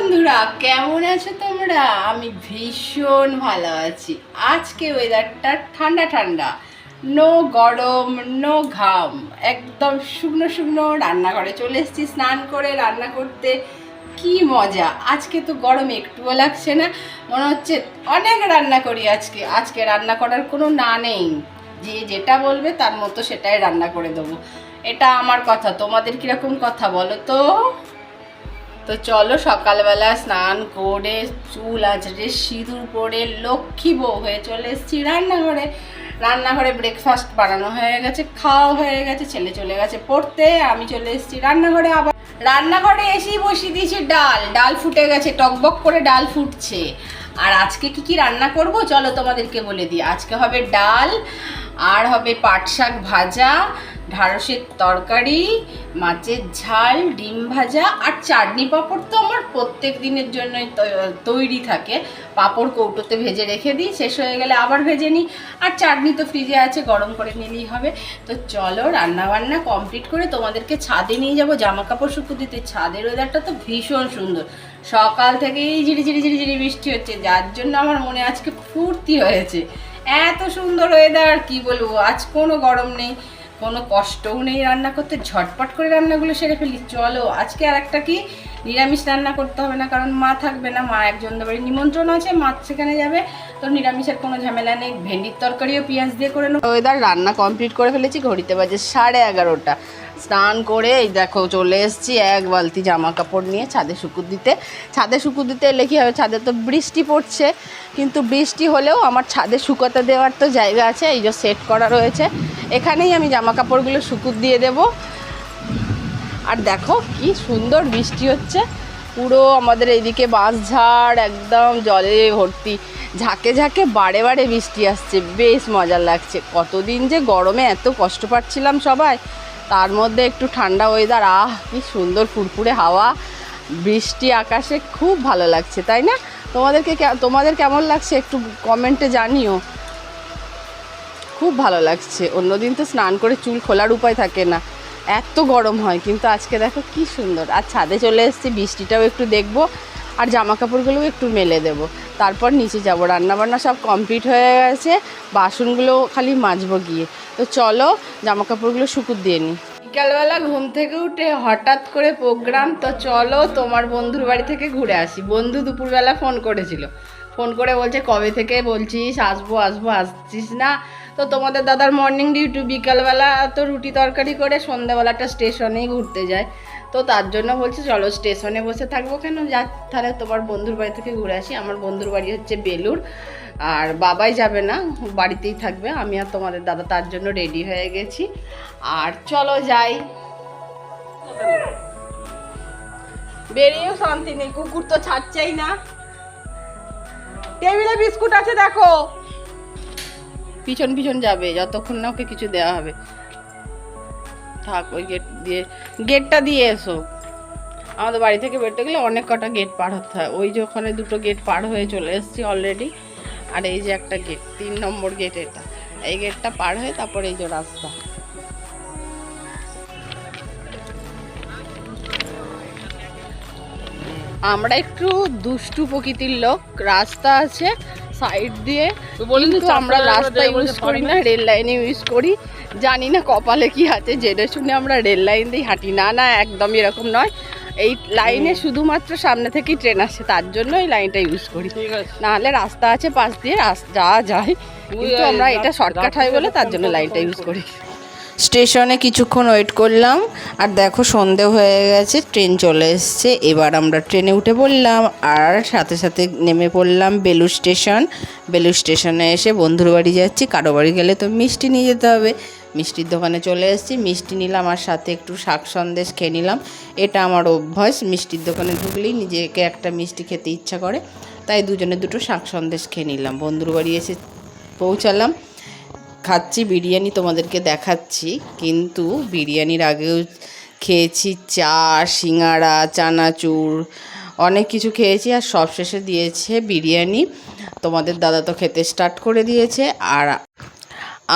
বন্ধুরা, কেমন আছো তোমরা? আমি ভীষণ ভালো আছি। আজকে ওয়েদারটা ঠান্ডা ঠান্ডা, নো গরম নো ঘাম, একদম শুকনো শুকনো। রান্নাঘরে চলে এসেছি স্নান করে রান্না করতে। কি মজা! আজকে তো গরম একটুও লাগছে না, মনে হচ্ছে অনেক রান্না করি আজকে। আজকে রান্না করার কোনো না নেই, যে যেটা বলবে তার মতো সেটাই রান্না করে দেবো। এটা আমার কথা, তোমাদের কীরকম কথা বলো তো? তো চলো, সকালবেলা স্নান করে চুল আঁচড়ে সিঁদুর পরে লক্ষ্মী বউ হয়ে চলে এসেছি রান্নাঘরে। রান্নাঘরে ব্রেকফাস্ট বানানো হয়ে গেছে, খাওয়া হয়ে গেছে, ছেলে চলে গেছে পড়তে, আমি চলে এসেছি রান্নাঘরে। আবার রান্নাঘরে এসেই বসিয়ে দিয়েছি ডাল। ডাল ফুটে গেছে, টকবক করে ডাল ফুটছে। আর আজকে কি কি রান্না করব চলো তোমাদেরকে বলে দিই। আজকে হবে ডাল, আর হবে পাট শাক ভাজা, ঢ্যাঁড়সের তরকারি, মাছের ঝাল, ডিম ভাজা, আর চাটনি পাঁপড় তো আমার প্রত্যেক দিনের জন্যই তৈরি থাকে। পাঁপড় কৌটোতে ভেজে রেখে দিই, শেষ হয়ে গেলে আবার ভেজে নিই। আর চাটনি তো ফ্রিজে আছে, গরম করে নিলেই হবে। তো চলো রান্নাবান্না কমপ্লিট করে তোমাদেরকে ছাদে নিয়ে যাবো জামা কাপড় শুকো দিতে। ছাদের ওয়েদারটা তো ভীষণ সুন্দর, সকাল থেকেই ঝিরি ঝিরি ঝিরি ঝিরি বৃষ্টি হচ্ছে, যার জন্য আমার মনে আজকে ফুর্তি হয়েছে। এত সুন্দর ওয়েদার, কি বলবো। আজ কোনো গরম নেই, কোনো কষ্টও নেই রান্না করতে, ঝটপট করে রান্নাগুলো সেরে ফেলি। চলো আজকে আর একটা কি, নিরামিষ রান্না করতে হবে না, কারণ মা থাকবে না। মা একজন বাড়ি নিমন্ত্রণ আছে, মা সেখানে যাবে। তো নিরামিষের কোনো ঝামেলা নেই, ভেন্ডির তরকারিও পেঁয়াজ দিয়ে করে নেবো। ওয়েদার রান্না কমপ্লিট করে ফেলেছি, ঘড়িতে বাজে 11:30। স্নান করে এই দেখো চলে এসেছি এক বালতি জামা কাপড় নিয়ে ছাদে শুকুর দিতে। ছাদে শুকুর দিতে এলে কী হবে, ছাদে তো বৃষ্টি পড়ছে, কিন্তু বৃষ্টি হলেও আমার ছাদে শুকোতে দেওয়ার তো জায়গা আছে, এই যে সেট করা রয়েছে, এখানেই আমি জামা কাপড়গুলো শুকুর দিয়ে দেব। আর দেখো কি সুন্দর বৃষ্টি হচ্ছে, পুরো আমাদের এইদিকে বাঁশঝাড় একদম জলে ভর্তি, ঝাঁকে ঝাঁকে বারে বারে বৃষ্টি আসছে, বেশ মজা লাগছে। কতদিন যে গরমে এত কষ্ট পাচ্ছিলাম সবাই, তার মধ্যে একটু ঠান্ডা ওয়েদার, কি সুন্দর ফুরফুরে হাওয়া, বৃষ্টি আকাশে, খুব ভালো লাগছে, তাই না? তোমাদের কেমন লাগছে একটু কমেন্টে জানিও। খুব ভালো লাগছে। অন্যদিন তো স্নান করে চুল খোলার উপায় থাকে না, এত গরম হয়, কিন্তু আজকে দেখো কি সুন্দর। আর ছাদে চলে এসেছি, বৃষ্টিটাও একটু দেখবো, আর জামা কাপড়গুলোও একটু মেলে দেবো, তারপর নিচে যাবো। রান্নাবান্না সব কমপ্লিট হয়ে গেছে, বাসনগুলো খালি মাজবো গিয়ে। তো চলো জামা কাপড়গুলো শুকুর দিয়ে নিই। বিকালবেলা ঘুম থেকে উঠে হঠাৎ করে প্রোগ্রাম, তো চলো তোমার বন্ধুর বাড়ি থেকে ঘুরে আসি। বন্ধু দুপুরবেলা ফোন করেছিল, ফোন করে বলছে কবে থেকে বলছিস আসবো আসবো, আসছিস না। তো তোমাদের দাদার মর্নিং ডিউটি, বিকালবেলা তো রুটি তরকারি করে সন্ধ্যাবেলাটা স্টেশনেই ঘুরতে যায়। তো তার জন্য বলছে চলো স্টেশনে বসে থাকবো কেন, যা তাহলে তোমার বন্ধুর বাড়ি থেকে ঘুরে আসি। আমার বন্ধুর বাড়ি হচ্ছে বেলুর, আর বাবাই যাবে না, বাড়িতেই থাকবে। আমি আর তোমাদের দাদা তার জন্য রেডি হয়ে গেছি, আর চলো যাই। বেরিয়েও শান্তি নেই, কুকুর তো ছাড়ছেই না। টেবিলে বিস্কুট আছে দেখো, পিছন পিছন যাবে যতক্ষণ না ওকে কিছু দেওয়া হবে। থাক, ওই গেটটা দিয়ে এসো। আমাদের বাড়ি থেকে বেরোতে গেলে অনেক কটা গেট পার হতে হয়, ওই যে ওখানে দুটো গেট পার হয়ে চলে এসেছি অলরেডি। আর এই যে একটা গেট, 3 নম্বর গেট, এটা এই গেটটা পার হয়ে তারপর এই যে রাস্তা। আমরা একটু দুষ্টু প্রকৃতির লোক, রাস্তা আছে সাইড দিয়ে, কিন্তু আমরা রাস্তা ইউজ করি না, রেল লাইনে ইউজ করি। জানি না কপালে কি আছে, জেনে শুনে আমরা রেল লাইন দিয়ে হাঁটি। না না, একদমই এরকম নয়, এই লাইনে শুধুমাত্র সামনে থেকেই ট্রেন আসে, তার জন্য এই লাইনটা ইউজ করি। নাহলে রাস্তা আছে পাশ দিয়ে যাওয়া যায়, কিন্তু আমরা এটা শর্টকাট হয় বলে তার জন্য লাইনটা ইউজ করি। স্টেশনে কিছুক্ষণ ওয়েট করলাম, আর দেখো সন্ধে হয়ে গেছে, ট্রেন চলে এসছে। এবার আমরা ট্রেনে উঠে পড়লাম, আর সাথে সাথে নেমে পড়লাম বেলুড় স্টেশন। বেলুড় স্টেশনে এসে বন্ধুর বাড়ি যাচ্ছি, কারো বাড়ি গেলে তো মিষ্টি নিয়ে যেতে হবে। মিষ্টির দোকানে চলে এসেছি, মিষ্টি নিলাম, আর সাথে একটু শাক সন্দেশ খেয়ে নিলাম। এটা আমার অভ্যাস, মিষ্টির দোকানে ঢুকলেই নিজেকে একটা মিষ্টি খেতে ইচ্ছা করে, তাই দুজনে দুটো শাক সন্দেশ খেয়ে নিলাম। বন্ধুর বাড়ি এসে পৌঁছালাম, খাচ্ছি বিরিয়ানি, তোমাদেরকে দেখাচ্ছি। কিন্তু বিরিয়ানির আগেও খেয়েছি চা, সিঙ্গাড়া, চানাচুর, অনেক কিছু খেয়েছি, আর সব শেষে দিয়েছে বিরিয়ানি। তোমাদের দাদা তো খেতে স্টার্ট করে দিয়েছে, আর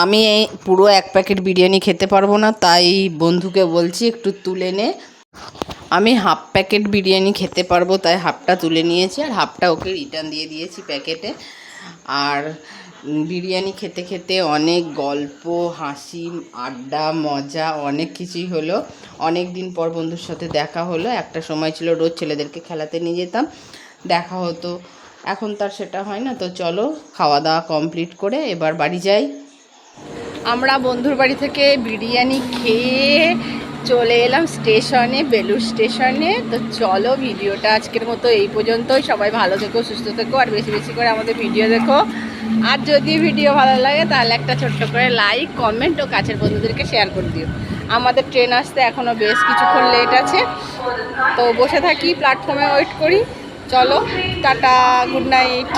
আমি এই পুরো 1 প্যাকেট বিরিয়ানি খেতে পারবো না, তাই বন্ধুকে বলছি একটু তুলে নে। আমি হাফ প্যাকেট বিরিয়ানি খেতে পারবো, তাই হাফটা তুলে নিয়েছি আর হাফটা ওকে রিটার্ন দিয়ে দিয়েছি প্যাকেটে। আর বিরিয়ানি খেতে খেতে অনেক গল্প, হাসি, আড্ডা, মজা অনেক কিছুই হলো। অনেক দিন পর বন্ধুর সাথে দেখা হলো। একটা সময় ছিল রোজ ছেলেদেরকে খেলাতে নিয়ে যেতাম, দেখা হতো, এখন তার সেটা হয় না। তো চলো খাওয়া দাওয়া কমপ্লিট করে এবার বাড়ি যাই। আমরা বন্ধুর বাড়ি থেকে বিরিয়ানি খেয়ে চলে এলাম স্টেশনে, বেলুড় স্টেশনে। তো চলো ভিডিওটা আজকের মতো এই পর্যন্তই। সবাই ভালো থেকো, সুস্থ থেকো, আর বেশি বেশি করে আমাদের ভিডিও দেখো। আর যদি ভিডিও ভালো লাগে তাহলে একটা ছোট্ট করে লাইক, কমেন্ট ও কাছের বন্ধুদেরকে শেয়ার করে দিও। আমাদের ট্রেন আসতে এখনও বেশ কিছুক্ষণ লেট আছে, তো বসে থাকি প্ল্যাটফর্মে, ওয়েট করি। চলো টাটা, গুড নাইট।